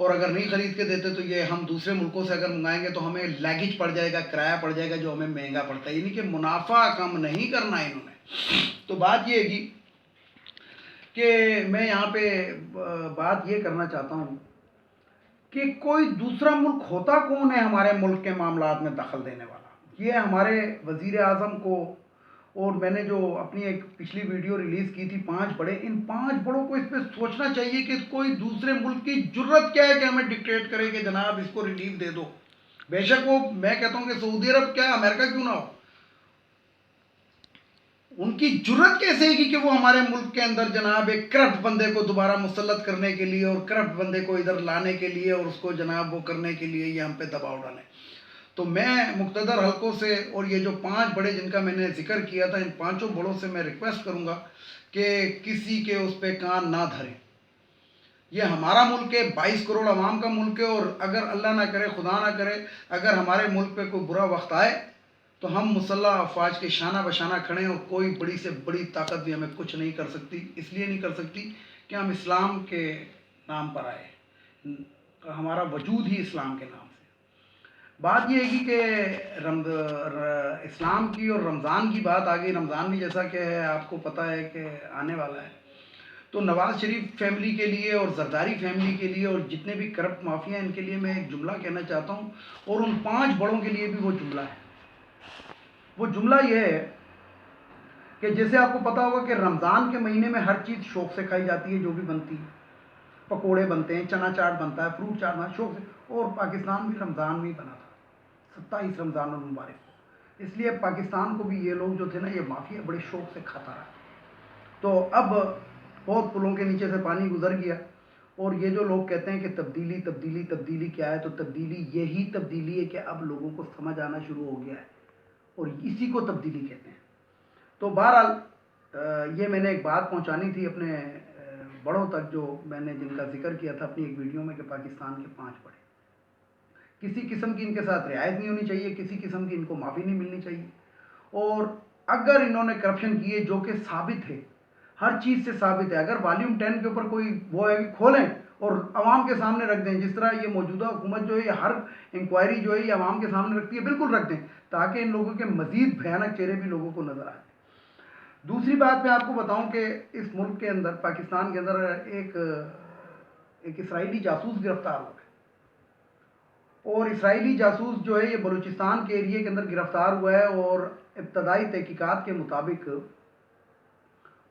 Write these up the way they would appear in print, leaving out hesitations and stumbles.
اور اگر نہیں خرید کے دیتے تو یہ ہم دوسرے ملکوں سے اگر منگائیں گے تو ہمیں لیگیج پڑ جائے گا، کرایہ پڑ جائے گا جو ہمیں مہنگا پڑتا ہے، یعنی کہ منافع کم نہیں کرنا ہے انہوں نے۔ تو بات یہ ہے کہ میں یہاں پہ بات یہ کرنا چاہتا ہوں کہ کوئی دوسرا ملک ہوتا کون ہے ہمارے ملک کے معاملات میں دخل دینے والا؟ یہ ہمارے وزیر اعظم کو، اور میں نے جو اپنی ایک پچھلی ویڈیو ریلیز کی تھی 5 بڑے، ان 5 بڑوں کو اس پہ سوچنا چاہیے کہ کوئی دوسرے ملک کی جرت کیا ہے کہ ہمیں ڈکٹیٹ کرے کہ جناب اس کو ریلیف دے دو۔ بے شک وہ، میں کہتا ہوں کہ سعودی عرب کیا امریکہ کیوں نہ ہو، ان کی جرت کیسے ہے کہ وہ ہمارے ملک کے اندر جناب ایک کرپٹ بندے کو دوبارہ مسلط کرنے کے لیے اور کرپٹ بندے کو ادھر لانے کے لیے اور اس کو جناب وہ کرنے کے لیے یہ ہم پہ دباؤ ڈالیں۔ تو میں مقتدر حلقوں سے اور یہ جو 5 بڑے جن کا میں نے ذکر کیا تھا، ان 5 بڑوں سے میں ریکویسٹ کروں گا کہ کسی کے اس پہ کان نہ دھریں۔ یہ ہمارا ملک ہے، 22 کروڑ عوام کا ملک ہے، اور اگر اللہ نہ کرے، خدا نہ کرے، اگر ہمارے ملک پہ کوئی برا وقت آئے تو ہم مسلح افواج کے شانہ بشانہ کھڑے ہیں، اور کوئی بڑی سے بڑی طاقت بھی ہمیں کچھ نہیں کر سکتی۔ اس لیے نہیں کر سکتی کہ ہم اسلام کے نام پر آئے، ہمارا وجود ہی اسلام کے نام سے۔ بات یہ ہے کہ اسلام کی اور رمضان کی بات آ گئی۔ رمضان بھی جیسا کہ آپ کو پتہ ہے کہ آنے والا ہے، تو نواز شریف فیملی کے لیے اور زرداری فیملی کے لیے اور جتنے بھی کرپٹ مافیا ہیں ان کے لیے میں ایک جملہ کہنا چاہتا ہوں، اور ان 5 بڑوں کے لیے بھی وہ جملہ ہے۔ وہ جملہ یہ ہے کہ جیسے آپ کو پتا ہوگا کہ رمضان کے مہینے میں ہر چیز شوق سے کھائی جاتی ہے، جو بھی بنتی ہے، پکوڑے بنتے ہیں، چنا چاٹ بنتا ہے، فروٹ چاٹ بنتا ہے شوق سے، اور پاکستان بھی رمضان میں ہی بنا تھا، 27 رمضان المبارک کو، اس لیے پاکستان کو بھی یہ لوگ جو تھے نا، یہ مافیا بڑے شوق سے کھاتا رہا۔ تو اب بہت پلوں کے نیچے سے پانی گزر گیا، اور یہ جو لوگ کہتے ہیں کہ تبدیلی تبدیلی تبدیلی کیا ہے، تو تبدیلی یہی تبدیلی ہے کہ اب لوگوں کو سمجھ آنا شروع ہو گیا ہے، اور اسی کو تبدیلی کہتے ہیں۔ تو بہرحال یہ میں نے ایک بات پہنچانی تھی اپنے بڑوں تک، جو میں نے جن کا ذکر کیا تھا اپنی ایک ویڈیو میں، کہ پاکستان کے 5 بڑے، کسی قسم کی ان کے ساتھ رعایت نہیں ہونی چاہیے، کسی قسم کی ان کو معافی نہیں ملنی چاہیے، اور اگر انہوں نے کرپشن کی ہے، جو کہ ثابت ہے، ہر چیز سے ثابت ہے، اگر والیوم 10 کے اوپر کوئی وہ ہے کہ کھولیں اور عوام کے سامنے رکھ دیں، جس طرح یہ موجودہ حکومت جو ہے یہ ہر انکوائری جو ہے یہ عوام کے سامنے رکھتی ہے، بالکل رکھ دیں، تاکہ ان لوگوں کے مزید بھیانک چہرے بھی لوگوں کو نظر آئیں۔ دوسری بات میں آپ کو بتاؤں کہ اس ملک کے اندر، پاکستان کے اندر ایک اسرائیلی جاسوس گرفتار ہوا ہے، اور اسرائیلی جاسوس جو ہے یہ بلوچستان کے ایریے کے اندر گرفتار ہوا ہے، اور ابتدائی تحقیقات کے مطابق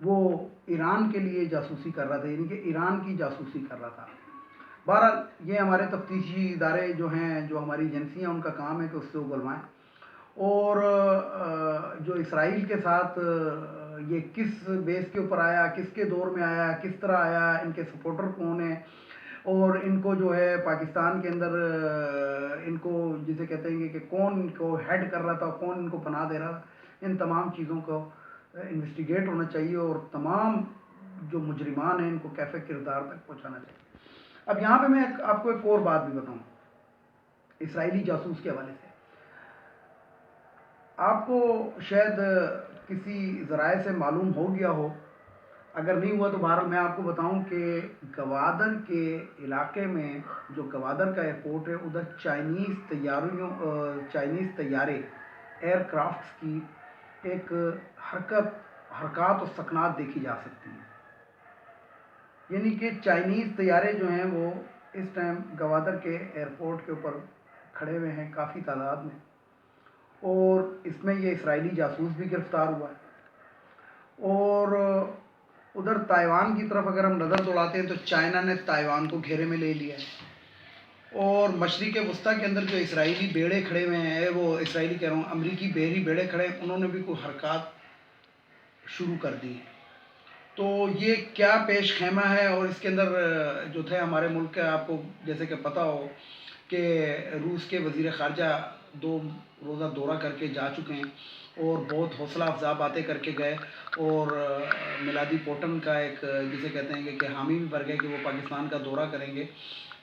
وہ ایران کے لیے جاسوسی کر رہا تھا، یعنی کہ ایران کی جاسوسی کر رہا تھا۔ بہرحال یہ ہمارے تفتیشی ادارے جو ہیں، جو ہماری ایجنسیاں، ان کا کام ہے کہ اس سے اگلوائیں، اور جو اسرائیل کے ساتھ یہ کس بیس کے اوپر آیا، کس کے دور میں آیا، کس طرح آیا، ان کے سپورٹر کون ہیں، اور ان کو جو ہے پاکستان کے اندر ان کو جسے کہتے ہیں کہ کون ان کو ہیڈ کر رہا تھا، کون ان کو پناہ دے رہا تھا، ان تمام چیزوں کو انویسٹیگیٹ ہونا چاہیے، اور تمام جو مجرمان ہیں ان کو کیفے کردار تک پہنچانا چاہیے۔ اب یہاں پہ میں آپ کو ایک اور بات بھی بتاؤں اسرائیلی جاسوس کے حوالے سے۔ آپ کو شاید کسی ذرائع سے معلوم ہو گیا ہو، اگر نہیں ہوا تو بہرحال میں آپ کو بتاؤں کہ گوادر کے علاقے میں، جو گوادر کا ایئرپورٹ ہے، ادھر چائنیز طیارے ایئر کرافٹس کی ایک حرکات و سکنات دیکھی جا سکتی ہیں، یعنی کہ چائنیز طیارے جو ہیں وہ اس ٹائم گوادر کے ایئرپورٹ کے اوپر کھڑے ہوئے ہیں کافی تعداد میں، اور اس میں یہ اسرائیلی جاسوس بھی گرفتار ہوا ہے۔ اور ادھر تائیوان کی طرف اگر ہم نظر دوڑاتے ہیں تو چائنا نے تائیوان کو گھیرے میں لے لیا ہے، اور مشرق وسطیٰ کے اندر جو اسرائیلی بیڑے کھڑے ہوئے ہیں، وہ اسرائیلی کہہ رہا ہوں، امریکی بحری بیڑے کھڑے ہیں، انہوں نے بھی کوئی حرکات شروع کر دی ہیں۔ تو یہ کیا پیش خیمہ ہے، اور اس کے اندر جو تھے ہمارے ملک کے، آپ کو جیسے کہ پتہ ہو کہ روس کے وزیر خارجہ 2 روزہ دورہ کر کے جا چکے ہیں، اور بہت حوصلہ افزا باتیں کر کے گئے، اور میلادی پوٹن کا ایک جسے کہتے ہیں کہ حامی بھی بھر گئے کہ وہ پاکستان کا دورہ کریں گے،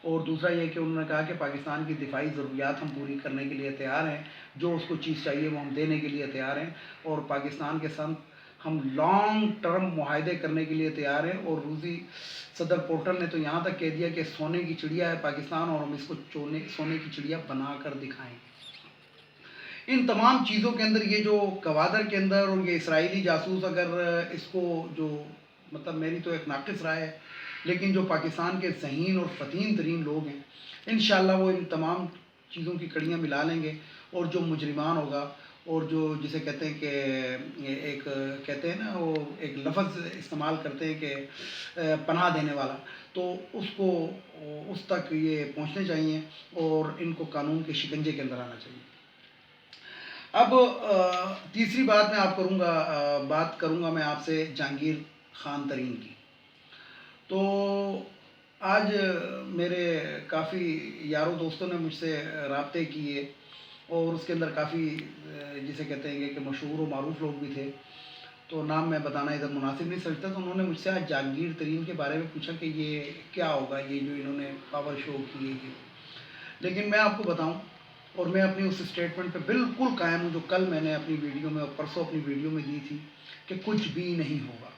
اور دوسرا یہ کہ انہوں نے کہا کہ پاکستان کی دفاعی ضروریات ہم پوری کرنے کے لیے تیار ہیں، جو اس کو چیز چاہیے وہ ہم دینے کے لیے تیار ہیں، اور پاکستان کے ساتھ ہم لانگ ٹرم معاہدے کرنے کے لیے تیار ہیں، اور روسی صدر پورٹل نے تو یہاں تک کہہ دیا کہ سونے کی چڑیا ہے پاکستان، اور ہم اس کو سونے کی چڑیا بنا کر دکھائیں گے۔ ان تمام چیزوں کے اندر یہ جو گوادر کے اندر اور یہ اسرائیلی جاسوس، اگر اس کو جو مطلب میری تو ایک ناقص رائے ہے، لیکن جو پاکستان کے ذہین اور فتین ترین لوگ ہیں انشاءاللہ وہ ان تمام چیزوں کی کڑیاں ملا لیں گے، اور جو مجرمان ہوگا، اور جو جسے کہتے ہیں کہ ایک کہتے ہیں نا وہ ایک لفظ استعمال کرتے ہیں کہ پناہ دینے والا، تو اس کو اس تک یہ پہنچنے چاہیے اور ان کو قانون کے شکنجے کے اندر آنا چاہیے۔ اب تیسری بات میں بات کروں گا میں آپ سے جہانگیر خان ترین کی۔ تو آج میرے کافی یاروں دوستوں نے مجھ سے رابطے کیے، اور اس کے اندر کافی جسے کہتے ہیں کہ مشہور و معروف لوگ بھی تھے، تو نام میں بتانا ادھر مناسب نہیں سمجھتا، تو انہوں نے مجھ سے آج جہانگیر ترین کے بارے میں پوچھا کہ یہ کیا ہوگا، یہ جو انہوں نے پاور شو کی ہے۔ لیکن میں آپ کو بتاؤں، اور میں اپنی اس اسٹیٹمنٹ پہ بالکل قائم ہوں جو کل میں نے اپنی ویڈیو میں اور پرسوں اپنی ویڈیو میں دی تھی، کہ کچھ بھی نہیں ہوگا۔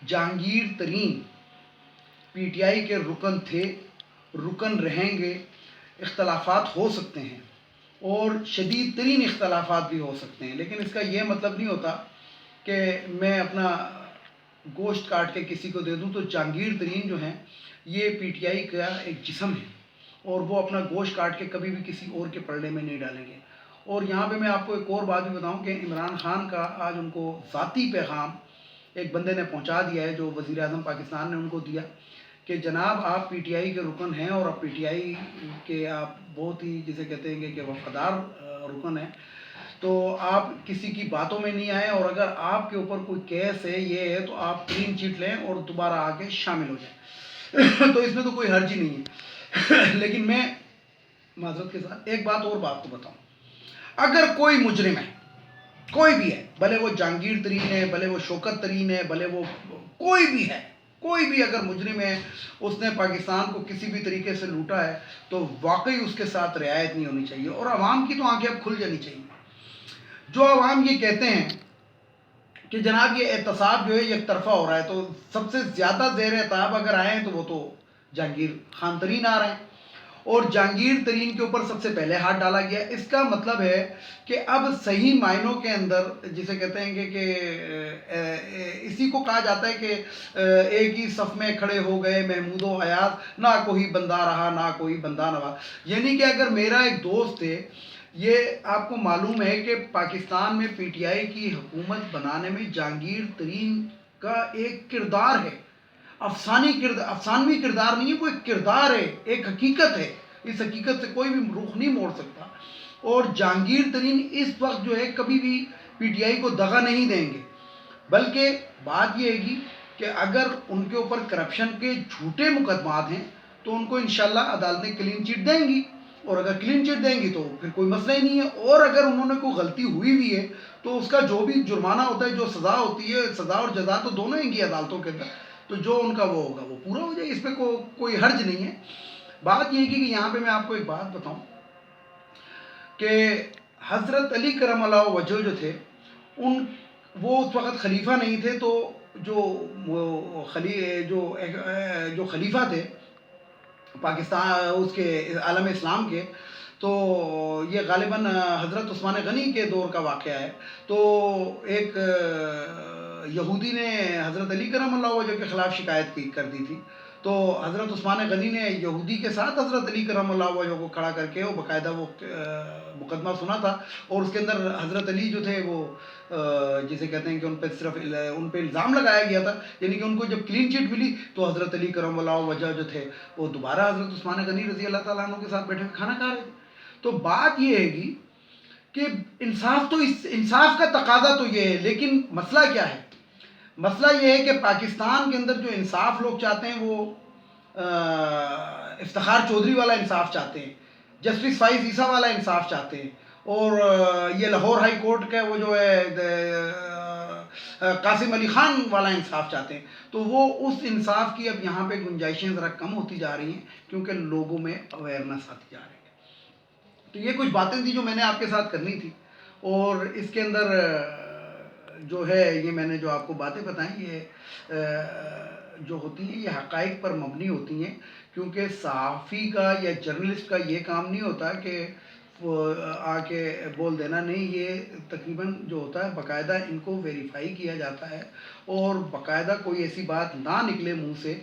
جہانگیر ترین پی ٹی آئی کے رکن تھے، رکن رہیں گے، اختلافات ہو سکتے ہیں اور شدید ترین اختلافات بھی ہو سکتے ہیں، لیکن اس کا یہ مطلب نہیں ہوتا کہ میں اپنا گوشت کاٹ کے کسی کو دے دوں۔ تو جہانگیر ترین جو ہیں یہ پی ٹی آئی کا ایک جسم ہے، اور وہ اپنا گوشت کاٹ کے کبھی بھی کسی اور کے پلڑے میں نہیں ڈالیں گے۔ اور یہاں پہ میں آپ کو ایک اور بات بھی بتاؤں کہ عمران خان کا آج ان کو ذاتی پیغام ایک بندے نے پہنچا دیا ہے، جو وزیر اعظم پاکستان نے ان کو دیا، کہ جناب آپ پی ٹی آئی کے رکن ہیں، اور آپ پی ٹی آئی کے آپ بہت ہی جسے کہتے ہیں کہ وفادار رکن ہیں، تو آپ کسی کی باتوں میں نہیں آئیں، اور اگر آپ کے اوپر کوئی کیس ہے یہ ہے تو آپ کلین چٹ لیں اور دوبارہ آ کے شامل ہو جائیں۔ تو اس میں تو کوئی حرج ہی نہیں ہے۔ لیکن میں معذرت کے ساتھ ایک بات کو بتاؤں، اگر کوئی مجرم ہے، کوئی بھی ہے، بھلے وہ جہانگیر ترین ہے، بھلے وہ شوکت ترین ہے، بھلے وہ کوئی بھی ہے، کوئی بھی اگر مجرم ہے، اس نے پاکستان کو کسی بھی طریقے سے لوٹا ہے، تو واقعی اس کے ساتھ رعایت نہیں ہونی چاہیے، اور عوام کی تو آنکھیں اب کھل جانی چاہیے۔ جو عوام یہ کہتے ہیں کہ جناب یہ احتساب جو ہے یک طرفہ ہو رہا ہے، تو سب سے زیادہ زیر اعتاب اگر آئے ہیں تو وہ تو جہانگیر خان ترین آ رہے ہیں، اور جہانگیر ترین کے اوپر سب سے پہلے ہاتھ ڈالا گیا۔ اس کا مطلب ہے کہ اب صحیح معنوں کے اندر جسے کہتے ہیں کہ اسی کو کہا جاتا ہے کہ ایک ہی صف میں کھڑے ہو گئے محمود و ایاز، نہ کوئی بندہ رہا نہ کوئی بندہ نوا۔ یعنی کہ اگر میرا ایک دوست ہے، یہ آپ کو معلوم ہے کہ پاکستان میں پی ٹی آئی کی حکومت بنانے میں جہانگیر ترین کا ایک کردار ہے، افسانوی کردار نہیں ہے، کوئی کردار ہے، ایک حقیقت ہے، اس حقیقت سے کوئی بھی رخ نہیں موڑ سکتا۔ اور جہانگیر ترین اس وقت جو ہے کبھی بھی پی ٹی آئی کو دغا نہیں دیں گے، بلکہ بات یہ ہے گی کہ اگر ان کے اوپر کرپشن کے جھوٹے مقدمات ہیں تو ان کو انشاءاللہ عدالتیں کلین چٹ دیں گی، اور اگر کلین چٹ دیں گی تو پھر کوئی مسئلہ ہی نہیں ہے، اور اگر انہوں نے کوئی غلطی ہوئی بھی ہے تو اس کا جو بھی جرمانہ ہوتا ہے، جو سزا ہوتی ہے، سزا اور جزا تو دونوں ہیں گی عدالتوں کے اندر، تو جو ان کا وہ ہوگا وہ پورا ہو جائے، اس پہ کوئی حرج نہیں ہے۔ بات یہ ہے کہ یہاں پہ میں آپ کو ایک بات بتاؤں کہ حضرت علی کرم اللہ وجہ جو تھے، وہ اس وقت خلیفہ نہیں تھے، تو جو خلیفہ تھے پاکستان اس کے عالم اسلام کے، تو یہ غالباً حضرت عثمان غنی کے دور کا واقعہ ہے۔ تو ایک یہودی نے حضرت علی کرم اللہ وجہ کے خلاف شکایت کر دی تھی، تو حضرت عثمان غنی نے یہودی کے ساتھ حضرت علی کرم اللہ وجہ کو کھڑا کر کے وہ باقاعدہ وہ مقدمہ سنا تھا، اور اس کے اندر حضرت علی جو تھے وہ جسے کہتے ہیں کہ ان پہ صرف ان پہ الزام لگایا گیا تھا، یعنی کہ ان کو جب کلین چٹ ملی تو حضرت علی کرم اللہ وجہ جو تھے وہ دوبارہ حضرت عثمان غنی رضی اللہ تعالیٰ عنہ کے ساتھ بیٹھے کھانا کھا رہے تھے۔ تو بات یہ ہے گی کہ انصاف کا تقاضا تو یہ ہے، لیکن مسئلہ کیا ہے؟ مسئلہ یہ ہے کہ پاکستان کے اندر جو انصاف لوگ چاہتے ہیں وہ افتخار چودھری والا انصاف چاہتے ہیں، جسٹس فائز عیسیٰ والا انصاف چاہتے ہیں، اور یہ لاہور ہائی کورٹ کا وہ جو ہے قاسم علی خان والا انصاف چاہتے ہیں۔ تو وہ اس انصاف کی اب یہاں پہ گنجائشیں ذرا کم ہوتی جا رہی ہیں، کیونکہ لوگوں میں اویئرنیس آتی جا رہی ہے۔ تو یہ کچھ باتیں تھی جو میں نے آپ کے ساتھ کرنی تھی، اور اس کے اندر جو ہے یہ میں نے جو آپ کو باتیں بتائیں یہ جو ہوتی ہیں یہ حقائق پر مبنی ہوتی ہیں، کیونکہ صحافی کا یا جرنلسٹ کا یہ کام نہیں ہوتا کہ وہ آ کے بول دینا، نہیں، یہ تقریباً جو ہوتا ہے باقاعدہ ان کو ویریفائی کیا جاتا ہے اور باقاعدہ کوئی ایسی بات نہ نکلے منہ سے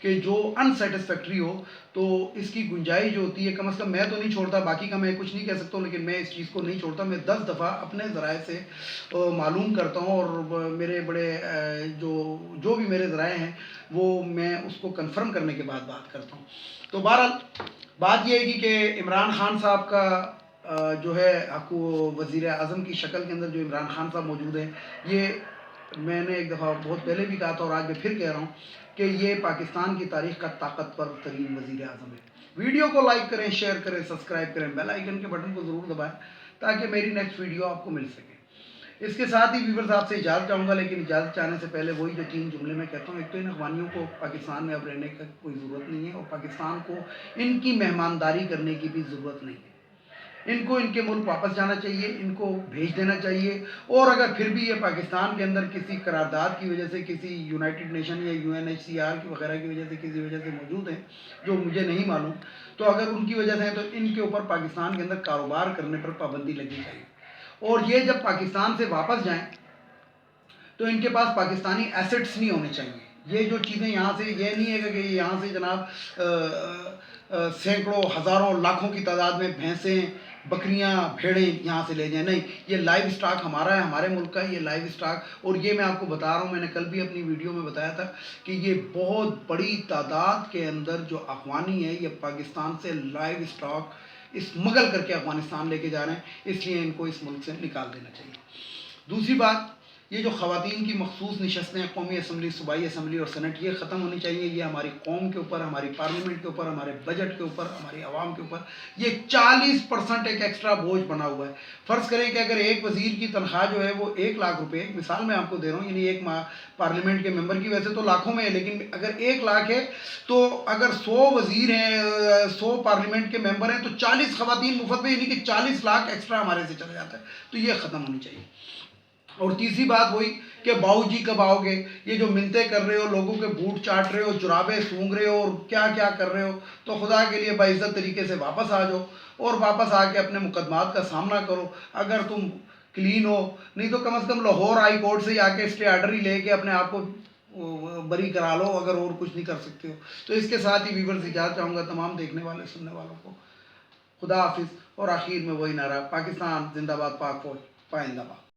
کہ جو ان سیٹسفیکٹری ہو، تو اس کی گنجائش جو ہوتی ہے کم از کم میں تو نہیں چھوڑتا، باقی کا میں کچھ نہیں کہہ سکتا ہوں، لیکن میں اس چیز کو نہیں چھوڑتا، میں 10 دفعہ اپنے ذرائع سے معلوم کرتا ہوں، اور میرے بڑے جو بھی میرے ذرائع ہیں وہ میں اس کو کنفرم کرنے کے بعد بات کرتا ہوں۔ تو بہرحال بات یہ ہے کہ عمران خان صاحب کا جو ہے آپ کو وزیر اعظم کی شکل کے اندر جو عمران خان صاحب موجود ہیں، یہ میں نے ایک دفعہ بہت پہلے بھی کہا تھا اور آج میں پھر کہہ رہا ہوں کہ یہ پاکستان کی تاریخ کا طاقتور ترین وزیر اعظم ہے۔ ویڈیو کو لائک کریں، شیئر کریں، سبسکرائب کریں، بیل آئیکن کے بٹن کو ضرور دبائیں تاکہ میری نیکسٹ ویڈیو آپ کو مل سکے۔ اس کے ساتھ ہی ویورز آپ سے اجازت چاہوں گا، لیکن اجازت چاہنے سے پہلے وہی جو 3 جملے میں کہتا ہوں، ایک تو ان افغانیوں کو پاکستان میں اب رہنے کا کوئی ضرورت نہیں ہے، اور پاکستان کو ان کی مہمانداری کرنے کی بھی ضرورت نہیں ہے۔ ان کو ان کے ملک واپس جانا چاہیے، ان کو بھیج دینا چاہیے، اور اگر پھر بھی یہ پاکستان کے اندر کسی قرارداد کی وجہ سے، کسی یونائٹڈ نیشن یا UNHCR کی وغیرہ کی وجہ سے، کسی وجہ سے موجود ہیں جو مجھے نہیں معلوم، تو اگر ان کی وجہ سے ہیں تو ان کے اوپر پاکستان کے اندر کاروبار کرنے پر پابندی لگنی چاہیے، اور یہ جب پاکستان سے واپس جائیں تو ان کے پاس پاکستانی ایسٹس نہیں ہونے چاہیے۔ یہ جو چیزیں یہاں سے، یہ نہیں ہے کہ یہاں سے جناب سینکڑوں، ہزاروں، لاکھوں کی تعداد میں بھینسیں، بکریاں، بھیڑیں یہاں سے لے جائیں، نہیں، یہ لائیو اسٹاک ہمارا ہے، ہمارے ملک کا ہے یہ لائیو اسٹاک، اور یہ میں آپ کو بتا رہا ہوں، میں نے کل بھی اپنی ویڈیو میں بتایا تھا کہ یہ بہت بڑی تعداد کے اندر جو افغانی ہے یہ پاکستان سے لائیو اسٹاک اسمگل کر کے افغانستان لے کے جا رہے ہیں، اس لیے ان کو اس ملک سے نکال دینا چاہیے۔ دوسری بات، یہ جو خواتین کی مخصوص نشستیں ہیں، قومی اسمبلی، صوبائی اسمبلی اور سینٹ، یہ ختم ہونی چاہیے۔ یہ ہماری قوم کے اوپر، ہماری پارلیمنٹ کے اوپر، ہمارے بجٹ کے اوپر، ہماری عوام کے اوپر یہ 40% ایک ایکسٹرا بوجھ بنا ہوا ہے۔ فرض کریں کہ اگر ایک وزیر کی تنخواہ جو ہے وہ 1 لاکھ روپے، ایک مثال میں آپ کو دے رہا ہوں، یعنی ایک پارلیمنٹ کے ممبر کی ویسے تو لاکھوں میں ہے، لیکن اگر 1 لاکھ ہے تو اگر 100 وزیر ہیں، 100 پارلیمنٹ کے ممبر ہیں، تو 40 خواتین مفت میں، یعنی کہ 40 لاکھ ایکسٹرا ہمارے سے چلا جاتا ہے، تو یہ ختم ہونی چاہیے۔ اور تیسری بات وہی کہ باؤ جی کب آؤ گے، یہ جو منتیں کر رہے ہو، لوگوں کے بوٹ چاٹ رہے ہو، جرابیں سونگ رہے ہو، اور کیا کیا کر رہے ہو، تو خدا کے لیے باعزت طریقے سے واپس آ جاؤ، اور واپس آ کے اپنے مقدمات کا سامنا کرو۔ اگر تم کلین ہو، نہیں تو کم از کم لاہور ہائی کورٹ سے ہی آ کے اسٹے آرڈر ہی لے کے اپنے آپ کو بری کرا لو، اگر اور کچھ نہیں کر سکتے ہو تو۔ اس کے ساتھ ہی ویورز اجازت چاہوں گا تمام دیکھنے والے، سننے والوں کو، خدا حافظ، اور آخر میں وہی نعرہ، پاکستان زندہ باد، پاک فوج پائندہ باد۔